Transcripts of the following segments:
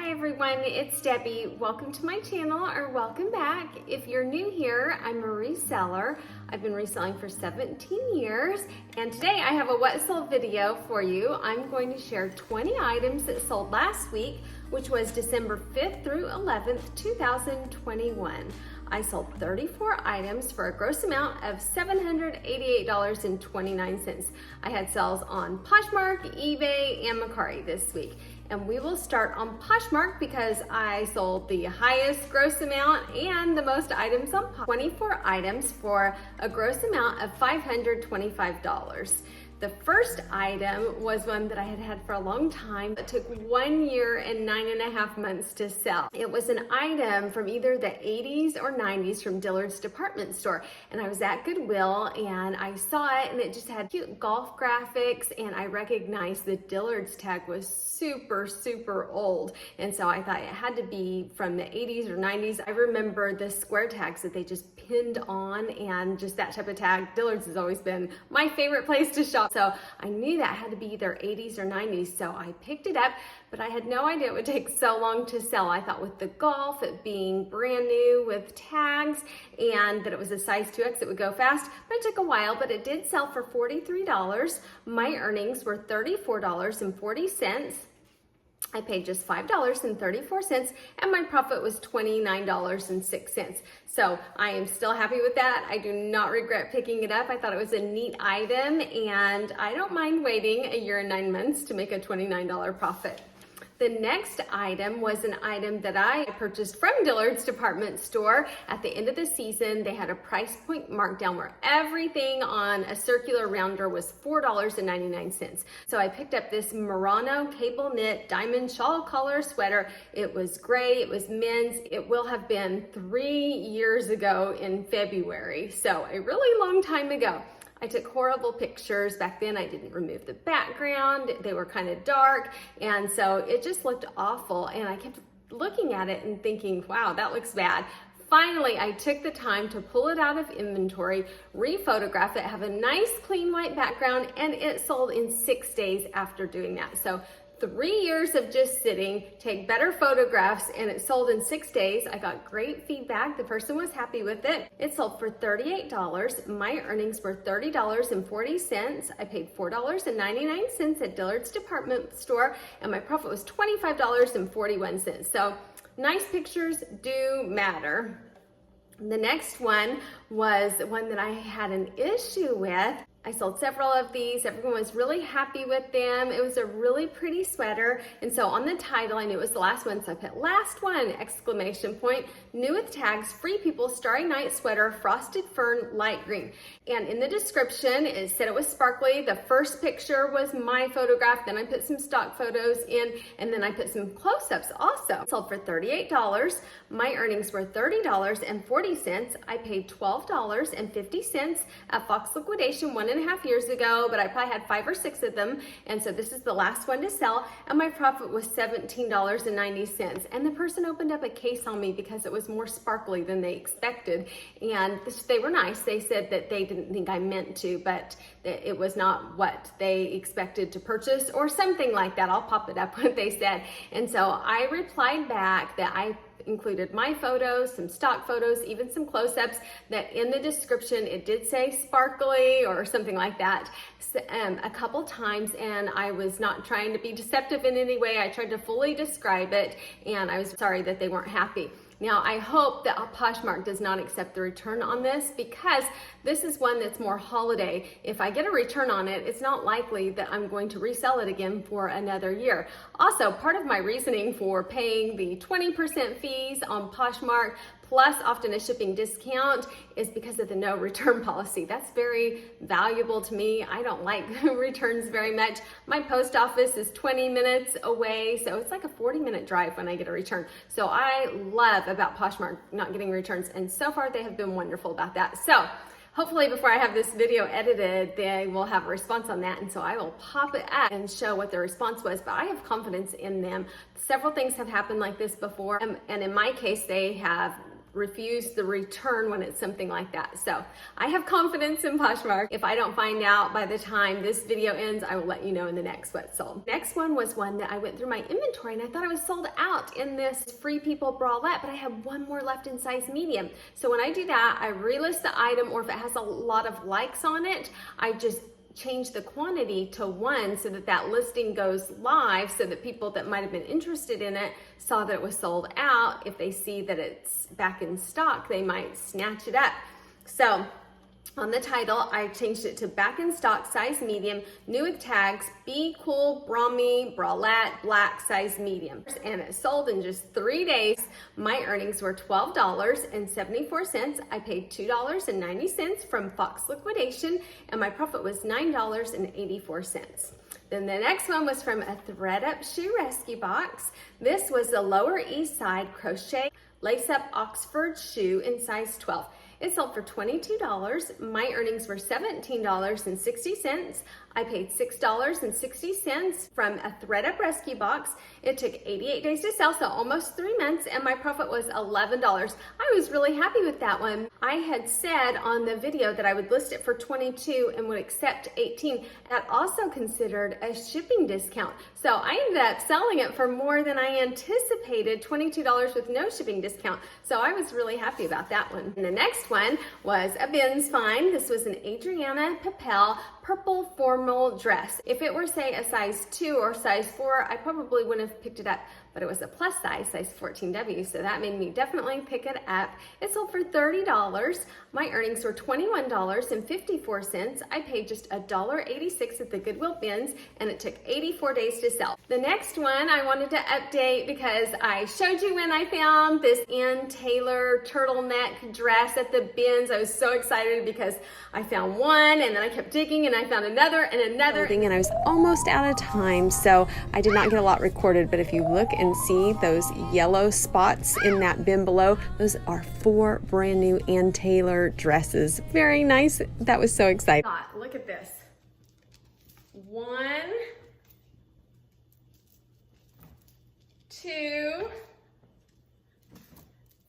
Hi everyone, it's Debbie. Welcome to my channel, or welcome back. If you're new here, I'm a reseller. I've been reselling for 17 years, and today I have a what sold video for you. I'm going to share 20 items that sold last week, which was December 5th through 11th, 2021. I sold 34 items for a gross amount of $788.29. I had sales on Poshmark, eBay, and Mercari this week. And we will start on Poshmark because I sold the highest gross amount and the most items on Poshmark. 24 items for a gross amount of $525. The first item was one that I had had for a long time. It took 1 year and 9.5 months to sell. It was an item from either the 80s or 90s from Dillard's department store. And I was at Goodwill and I saw it, and it just had cute golf graphics, and I recognized the Dillard's tag was super old. And so I thought it had to be from the 80s or 90s. I remember the square tags that they just pinned on, and just that type of tag. Dillard's has always been my favorite place to shop. So I knew that had to be either 80s or 90s. So I picked it up, but I had no idea it would take so long to sell. I thought with the golf, it being brand new with tags, and that it was a size 2X, it would go fast. But it took a while, but it did sell for $43. My earnings were $34.40. I paid just $5.34, and my profit was $29.06. So I am still happy with that. I do not regret picking it up. I thought it was a neat item, and I don't mind waiting a year and 9 months to make a $29 profit. The next item was an item that I purchased from Dillard's department store. At the end of the season, they had a price point markdown where everything on a circular rounder was $4.99. So I picked up this Murano cable knit diamond shawl collar sweater. It was gray, it was men's. It will have been 3 years ago in February, so a really long time ago. I took horrible pictures. Back then I didn't remove the background. They were kind of dark, and so it just looked awful, and I kept looking at it and thinking, wow, that looks bad. Finally, I took the time to pull it out of inventory, re-photograph it, have a nice clean white background, and it sold in 6 days after doing that. So 3 years of just sitting, take better photographs, and it sold in 6 days. I got great feedback. The person was happy with it. It sold for $38. My earnings were $30.40. I paid $4.99 at Dillard's department store, and my profit was $25.41. So nice pictures do matter. The next one was one that I had an issue with. I sold several of these. Everyone was really happy with them. It was a really pretty sweater. And so on the title, I knew it was the last one, so I put last one, exclamation point, new with tags, Free People Starry Night Sweater, Frosted Fern, light green. And in the description, it said it was sparkly. The first picture was my photograph. Then I put some stock photos in, and then I put some close-ups also. It sold for $38. My earnings were $30.40. I paid $12.50 at Fox Liquidation 1.5 years ago, but I probably had 5 or 6 of them, and so this is the last one to sell, and my profit was $17.90. And the person opened up a case on me because it was more sparkly than they expected, and they were nice. They said that they didn't think I meant to, but that it was not what they expected to purchase or something like that. I'll pop it up what they said. And so I replied back that I included my photos, some stock photos, even some close-ups, that in the description it did say sparkly or something like that a couple times, and I was not trying to be deceptive in any way. I tried to fully describe it, and I was sorry that they weren't happy. Now, I hope that Poshmark does not accept the return on this, because this is one that's more holiday. If I get a return on it, it's not likely that I'm going to resell it again for another year. Also, part of my reasoning for paying the 20% fees on Poshmark plus often a shipping discount is because of the no return policy. That's very valuable to me. I don't like returns very much. My post office is 20 minutes away, so it's like a 40-minute drive when I get a return. So I love about Poshmark not getting returns, and so far they have been wonderful about that. So hopefully before I have this video edited, they will have a response on that, and so I will pop it up and show what the response was, but I have confidence in them. Several things have happened like this before, and in my case, they have refuse the return when it's something like that. So I have confidence in Poshmark. If I don't find out by the time this video ends, I will let you know in the next what's sold. Next one was one that I went through my inventory and I thought I was sold out in this Free People bralette, but I have one more left in size medium. So when I do that, I relist the item, or if it has a lot of likes on it, I just change the quantity to 1 so that that listing goes live, so that people that might have been interested in it saw that it was sold out. If they see that it's back in stock, they might snatch it up. So on the title, I changed it to back in stock, size medium, new with tags, Be Cool, Brahmi, Bralette, black, size medium. And it sold in just 3 days. My earnings were $12.74. I paid $2.90 from Fox liquidation, and my profit was $9.84. Then the next one was from a Thread Up Shoe Rescue Box. This was the Lower East Side crochet lace up Oxford shoe in size 12. It sold for $22. My earnings were $17.60. I paid $6.60 from a Thread Up Rescue Box. It took 88 days to sell, so almost 3 months, and my profit was $11. I was really happy with that one. I had said on the video that I would list it for $22 and would accept $18. That also considered a shipping discount. So I ended up selling it for more than I anticipated, $22 with no shipping discount. So I was really happy about that one. And the next one was a Ben's find. This was an Adriana Papel purple formal dress. If it were, say, a size 2 or size 4, I probably wouldn't have picked it up, but it was a plus size 14W, so that made me definitely pick it up. It sold for $30. My earnings were $21.54. I paid just $1.86 at the Goodwill bins, and it took 84 days to sell. The next one I wanted to update because I showed you when I found this Ann Taylor turtleneck dress at the bins. I was so excited because I found one, and then I kept digging, and I found another and another. And I was almost out of time, so I did not get a lot recorded, but if you look and see those yellow spots in that bin below, those are 4 brand new Ann Taylor dresses. Very nice. That was so exciting. Look at this. 1, 2,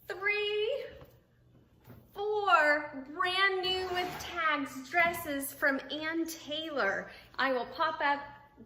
3, 4 brand new with tags dresses from Ann Taylor. I will pop up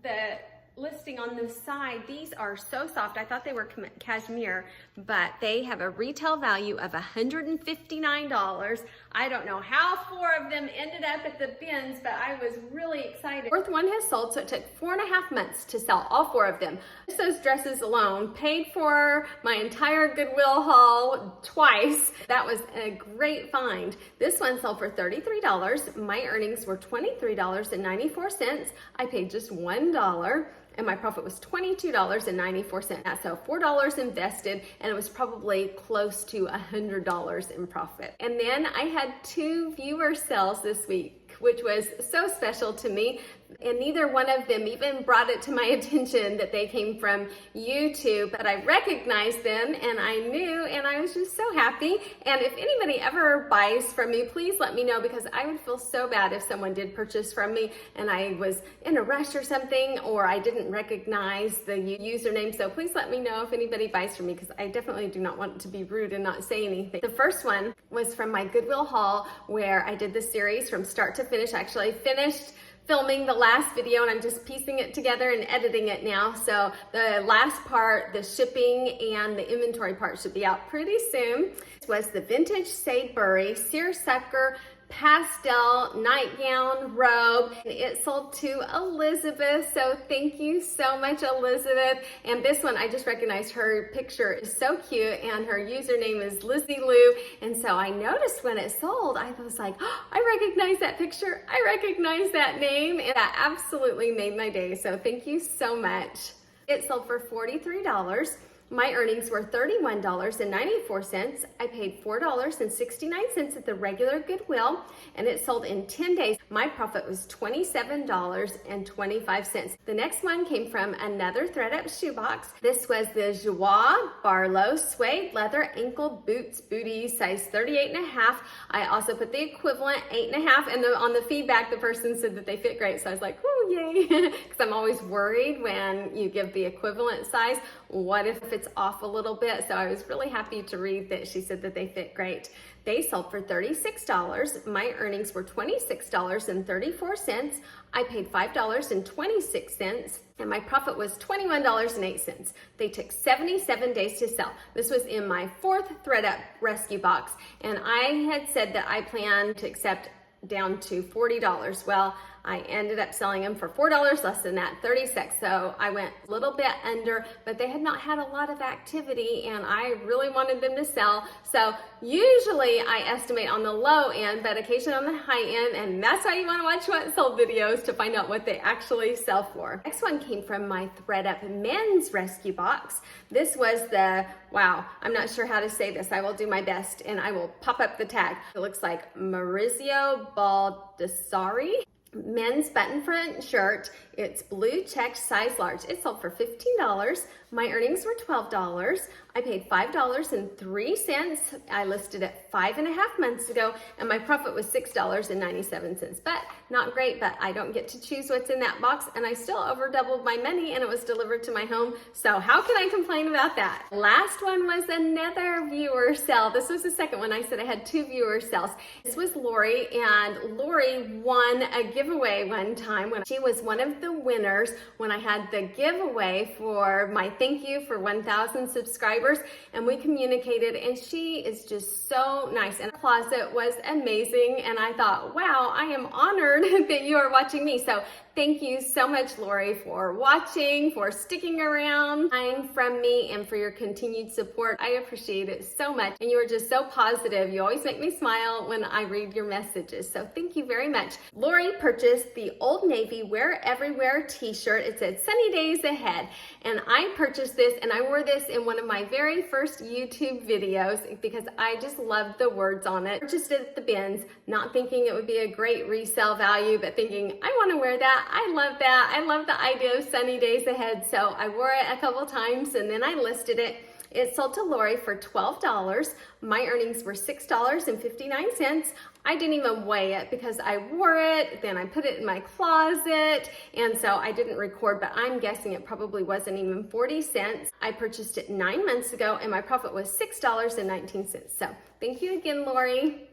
the listing on the side. These are so soft. I thought they were cashmere, but they have a retail value of $159. I don't know how 4 of them ended up at the bins, but I was really excited. Fourth one has sold, so it took 4.5 months to sell all 4 of them. Just those dresses alone paid for my entire Goodwill haul twice. That was a great find. This one sold for $33. My earnings were $23.94. I paid just $1. And my profit was $22.94. So $4 invested, and it was probably close to $100 in profit. And then I had 2 viewer sales this week, which was so special to me. And neither one of them even brought it to my attention that they came from YouTube, but I recognized them and I knew, and I was just so happy. And if anybody ever buys from me, please let me know, because I would feel so bad if someone did purchase from me and I was in a rush or something, or I didn't recognize the username. So please let me know if anybody buys from me, because I definitely do not want to be rude and not say anything. The first one was from my Goodwill haul, where I did the series from start to finish. I actually finished filming the last video and I'm just piecing it together and editing it now. So the last part, the shipping and the inventory part, should be out pretty soon. This was the vintage Sainsbury seersucker pastel nightgown robe. It sold to Elizabeth, so thank you so much, Elizabeth. And this one, I just recognized her picture is so cute, and her username is Lizzie Lou. And so I noticed when it sold, I was like, oh, I recognize that picture, I recognize that name, and that absolutely made my day. So thank you so much. It sold for $43. My earnings were $31.94. I paid $4.69 at the regular Goodwill, and it sold in 10 days. My profit was $27.25. The next one came from another thread-up shoebox. This was the Joie Barlow Suede Leather Ankle Boots Booty, size 38.5. I also put the equivalent 8.5, and on the feedback, the person said that they fit great, so I was like, oh, yay, because I'm always worried when you give the equivalent size, what if it's off a little bit? So I was really happy to read that she said that they fit great. They sold for $36. My earnings were $26.34. I paid $5.26, and my profit was $21.08. They took 77 days to sell. This was in my 4th thread-up rescue box, and I had said that I planned to accept down to $40. Well, I ended up selling them for $4 less than that, 36. So I went a little bit under, but they had not had a lot of activity and I really wanted them to sell. So usually I estimate on the low end, but occasionally on the high end, and that's why you want to watch what sold videos to find out what they actually sell for. Next one came from my thread-up men's rescue box. This was the, wow, I'm not sure how to say this. I will do my best and I will pop up the tag. It looks like Maurizio Baldessari. Men's button front shirt. It's blue checked, size large. It sold for $15. My earnings were $12. I paid $5.03. I listed it 5.5 months ago, and my profit was $6.97. But not great, but I don't get to choose what's in that box, and I still over doubled my money, and it was delivered to my home. So how can I complain about that? Last one was another viewer sale. This was the second one. I said I had 2 viewer sales. This was Lori, and Lori won a giveaway one time when she was one of the winners when I had the giveaway for my thank you for 1,000 subscribers, and we communicated, and she is just so nice, and her closet was amazing, and I thought, wow, I am honored that you are watching me. So thank you so much, Lori, for watching, for sticking around, buying from me, and for your continued support. I appreciate it so much, and you are just so positive. You always make me smile when I read your messages, so thank you very much. Lori purchased the Old Navy Wear Everywhere t-shirt. It said sunny days ahead, and I purchased this, and I wore this in one of my very first YouTube videos because I just loved the words on it. Purchased it at the bins, not thinking it would be a great resale value, but thinking, I want to wear that. I love that. I love the idea of sunny days ahead. So I wore it a couple times and then I listed it. It sold to Lori for $12. My earnings were $6.59. I didn't even weigh it because I wore it, then I put it in my closet, and so I didn't record, but I'm guessing it probably wasn't even 40 cents. I purchased it 9 months ago and my profit was $6.19. So thank you again, Lori.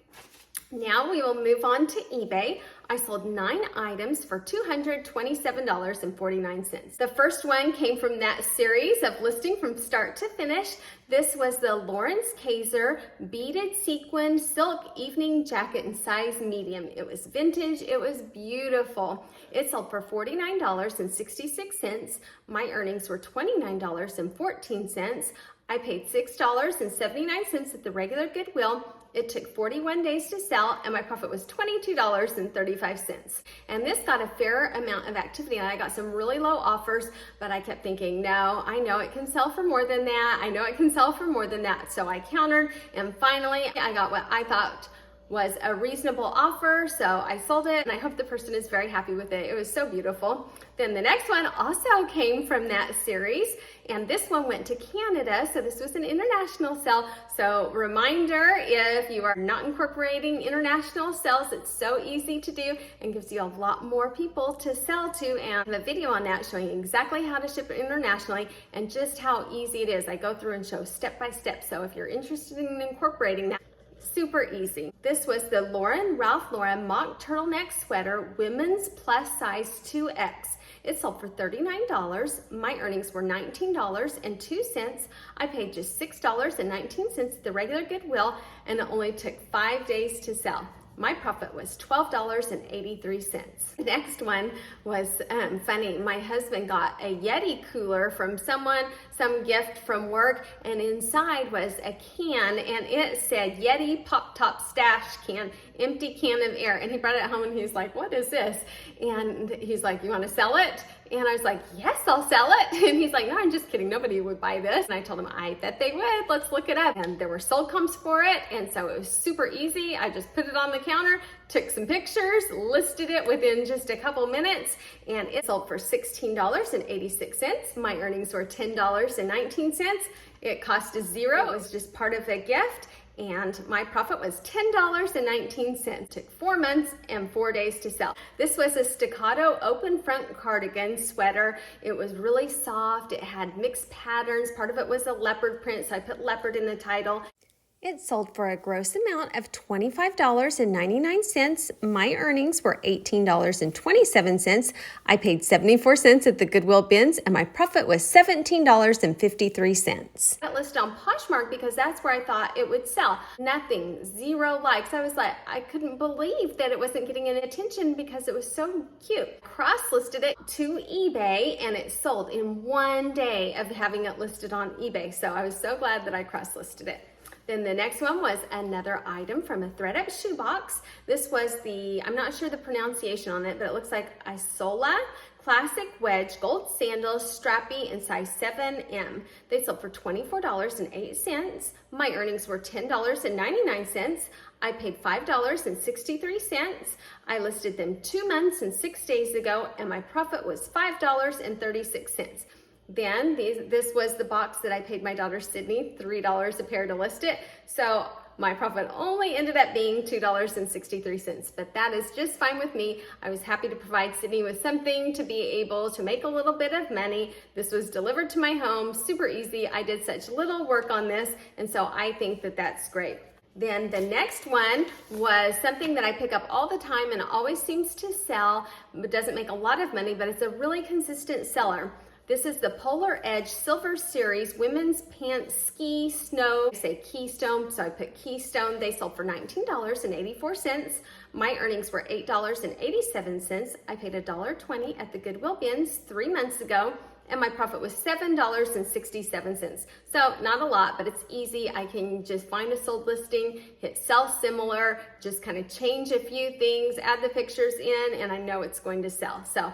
Now we will move on to eBay. I sold 9 items for $227.49. The first one came from that series of listing from start to finish. This was the Lawrence Kaiser beaded sequin silk evening jacket in size medium. It was vintage. It was beautiful. It sold for $49.66. My earnings were $29.14. I paid $6.79 at the regular Goodwill. It took 41 days to sell, and my profit was $22.35. And this got a fair amount of activity, and I got some really low offers, but I kept thinking, no, I know it can sell for more than that. I know it can sell for more than that. So I countered, and finally I got what I thought was a reasonable offer, so I sold it, and I hope the person is very happy with it. It was so beautiful. Then the next one also came from that series, and this one went to Canada, so this was an international sale. So reminder, if you are not incorporating international sales, it's so easy to do and gives you a lot more people to sell to, and I have a video on that showing exactly how to ship internationally and just how easy it is. I go through and show step by step, so if you're interested in incorporating that, super easy. This was the Ralph Lauren mock turtleneck sweater, women's plus size 2X. It sold for $39. My earnings were $19.02. I paid just $6.19 at the regular Goodwill, and it only took 5 days to sell. My profit was $12.83. The next one was funny. My husband got a Yeti cooler from someone, some gift from work, and inside was a can, and it said Yeti Pop Top Stash Can empty can of air. And he brought it home and he's like, what is this? And he's like, you want to sell it? And I was like, yes, I'll sell it. And he's like, no, I'm just kidding. Nobody would buy this. And I told him, I bet they would. Let's look it up. And there were sold comps for it. And so it was super easy. I just put it on the counter, took some pictures, listed it within just a couple minutes, and it sold for $16.86. My earnings were $10.19. It cost us $0. It was just part of the gift. And my profit was $10.19. Took 4 months and 4 days to sell. This was a staccato open front cardigan sweater. It was really soft. It had mixed patterns. Part of it was a leopard print, so I put leopard in the title. It sold for a gross amount of $25.99. My earnings were $18.27. I paid 74 cents at the Goodwill bins, and my profit was $17.53. I listed on Poshmark because that's where I thought it would sell. Nothing, 0 likes. I was like, I couldn't believe that it wasn't getting any attention because it was so cute. Cross-listed it to eBay, and it sold in 1 day of having it listed on eBay. So I was so glad that I cross-listed it. Then the next one was another item from a thread-up shoebox. This was the, I'm not sure the pronunciation on it, but it looks like Isola Classic Wedge Gold Sandals, strappy in size 7M. They sold for $24.08. My earnings were $10.99. I paid $5.63. I listed them 2 months and 6 days ago, and my profit was $5.36. Then this was the box that I paid my daughter Sydney $3 a pair to list it. So my profit only ended up being $2.63, but that is just fine with me. I was happy to provide Sydney with something to be able to make a little bit of money. This was delivered to my home, super easy. I did such little work on this, and so I think that that's great. Then the next one was something that I pick up all the time and always seems to sell, but doesn't make a lot of money, but it's a really consistent seller. This is the Polar Edge Silver Series Women's Pants Ski Snow. I say Keystone, so I put Keystone. They sold for $19.84. My earnings were $8.87. I paid $1.20 at the Goodwill bins 3 months ago, and my profit was $7.67. So not a lot, but it's easy. I can just find a sold listing, hit sell similar, just kind of change a few things, add the pictures in, and I know it's going to sell. So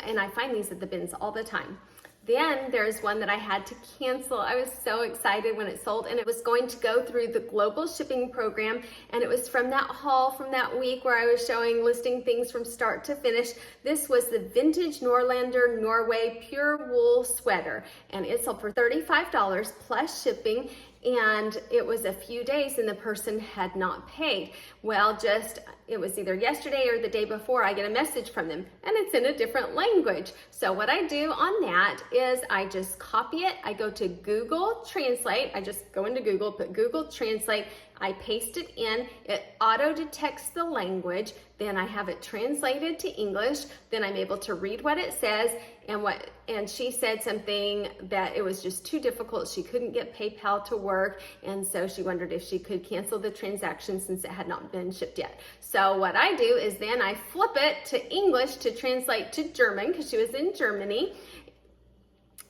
and I find these at the bins all the time. Then there's one that I had to cancel. I was so excited when it sold, and it was going to go through the global shipping program, and it was from that haul from that week where I was listing things from start to finish. This was the vintage Norlander Norway pure wool sweater, and it sold for $35 plus shipping, and it was a few days and the person had not paid. Well, it was either yesterday or the day before, I get a message from them, and it's in a different language. So what I do on that is I just copy it. I go to Google Translate. I just go into Google, put Google Translate. I paste it in, it auto detects the language, then I have it translated to English, then I'm able to read what it says, and she said something that it was just too difficult. She couldn't get PayPal to work, and so she wondered if she could cancel the transaction since it had not been shipped yet. So what I do is then I flip it to English to translate to German, because she was in Germany,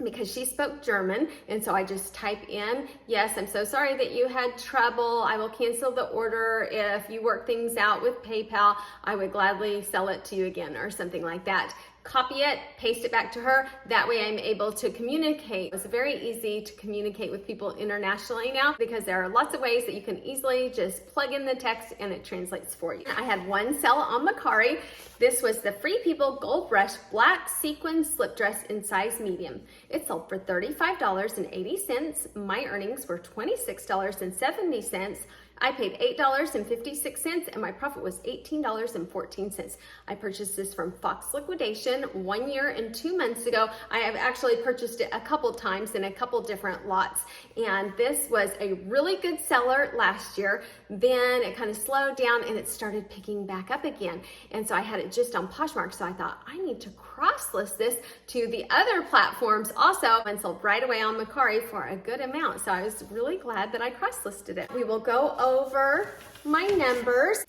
because she spoke German, and so I just type in, yes, I'm so sorry that you had trouble. I will cancel the order. If you work things out with PayPal, I would gladly sell it to you again, or something like that. Copy it, paste it back to her. That way I'm able to communicate. It's very easy to communicate with people internationally now, because there are lots of ways that you can easily just plug in the text and it translates for you. I had one sell on Mercari. This was the Free People Gold Rush Black Sequin Slip Dress in size medium. It sold for $35.80. My earnings were $26.70. I paid $8.56, and my profit was $18.14. I purchased this from Fox Liquidation 1 year and 2 months ago. I have actually purchased it a couple times in a couple different lots, and this was a really good seller last year. Then it kind of slowed down and it started picking back up again, and so I had it just on Poshmark, so I thought I need to cross-list this to the other platforms also, and sold right away on Mercari for a good amount. So I was really glad that I cross-listed it. We will go over my numbers.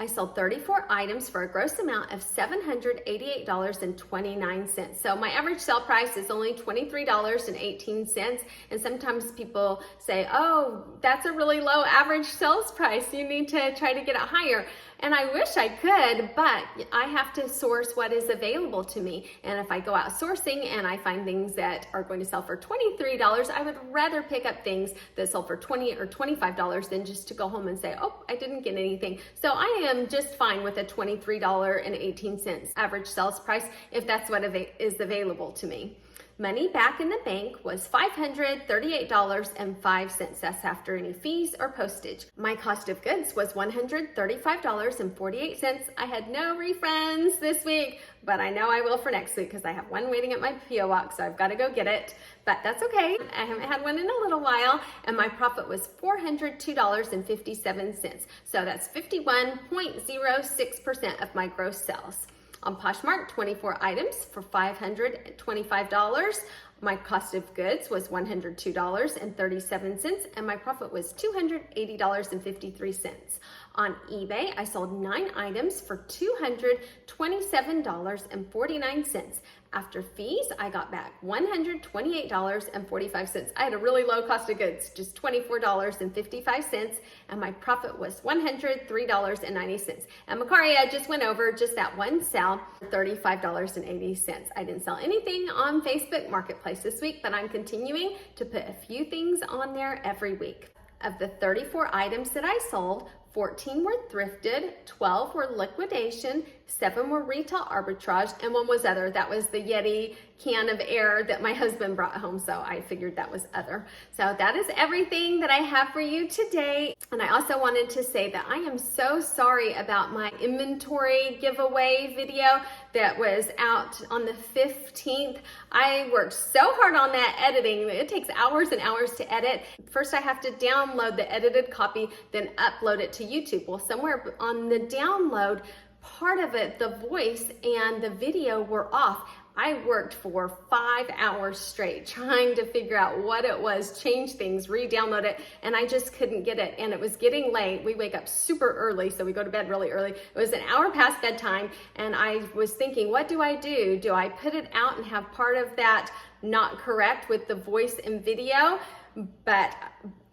I sold 34 items for a gross amount of $788.29. So my average sale price is only $23.18. And sometimes people say, oh, that's a really low average sales price. You need to try to get it higher. And I wish I could, but I have to source what is available to me. And if I go out sourcing and I find things that are going to sell for $23, I would rather pick up things that sell for $20 or $25 than just to go home and say, oh, I didn't get anything. So I am just fine with a $23.18 average sales price if that's what is available to me. Money back in the bank was $538.05. That's after any fees or postage. My cost of goods was $135.48. I had no refunds this week, but I know I will for next week because I have one waiting at my P.O. box, so I've got to go get it. But that's okay. I haven't had one in a little while, and my profit was $402.57. So that's 51.06% of my gross sales. On Poshmark, 24 items for $525. My cost of goods was $102.37, and my profit was $280.53. On eBay, I sold 9 items for $227.49. After fees, I got back $128.45. I had a really low cost of goods, just $24.55, and my profit was $103.90. And Mercari, I just went over just that one sale, $35.80. I didn't sell anything on Facebook Marketplace this week, but I'm continuing to put a few things on there every week. Of the 34 items that I sold, 14 were thrifted, 12 were liquidation, 7 were retail arbitrage, and 1 was other. That was the Yeti can of air that my husband brought home, so I figured that was other. So that is everything that I have for you today. And I also wanted to say that I am so sorry about my inventory giveaway video that was out on the 15th. I worked so hard on that editing. It takes hours and hours to edit. First I have to download the edited copy, then upload it to YouTube. Well, somewhere on the download, part of it, the voice and the video were off. I worked for 5 hours straight trying to figure out what it was, change things, re-download it, and I just couldn't get it. And it was getting late. We wake up super early, so we go to bed really early. It was an hour past bedtime, and I was thinking, what do I do? Do I put it out and have part of that not correct with the voice and video? But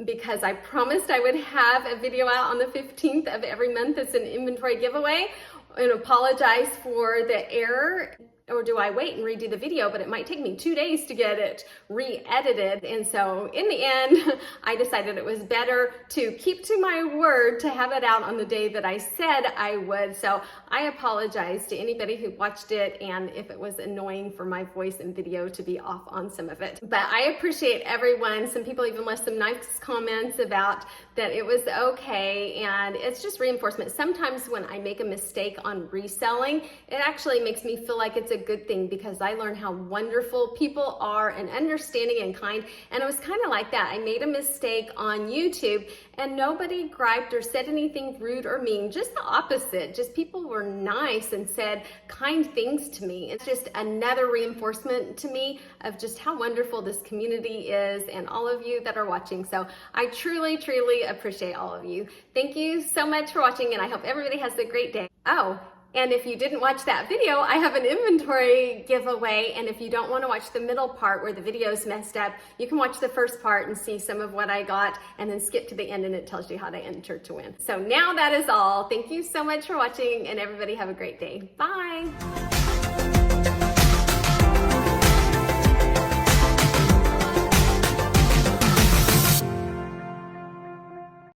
because I promised I would have a video out on the 15th of every month as an inventory giveaway, and apologize for the error. Or do I wait and redo the video? But it might take me 2 days to get it re-edited. And so in the end, I decided it was better to keep to my word to have it out on the day that I said I would. So I apologize to anybody who watched it and if it was annoying for my voice and video to be off on some of it. But I appreciate everyone. Some people even left some nice comments about that it was okay, and it's just reinforcement. Sometimes when I make a mistake on reselling, it actually makes me feel like it's a good thing because I learned how wonderful people are and understanding and kind. And it was kind of like that. I made a mistake on YouTube and nobody griped or said anything rude or mean, just the opposite. Just people were nice and said kind things to me. It's just another reinforcement to me of just how wonderful this community is and all of you that are watching. So I truly, truly appreciate all of you. Thank you so much for watching, and I hope everybody has a great day. Oh, and if you didn't watch that video, I have an inventory giveaway, and if you don't want to watch the middle part where the video's messed up, you can watch the first part and see some of what I got, and then skip to the end and it tells you how to enter to win. So now that is all. Thank you so much for watching, and everybody have a great day. Bye!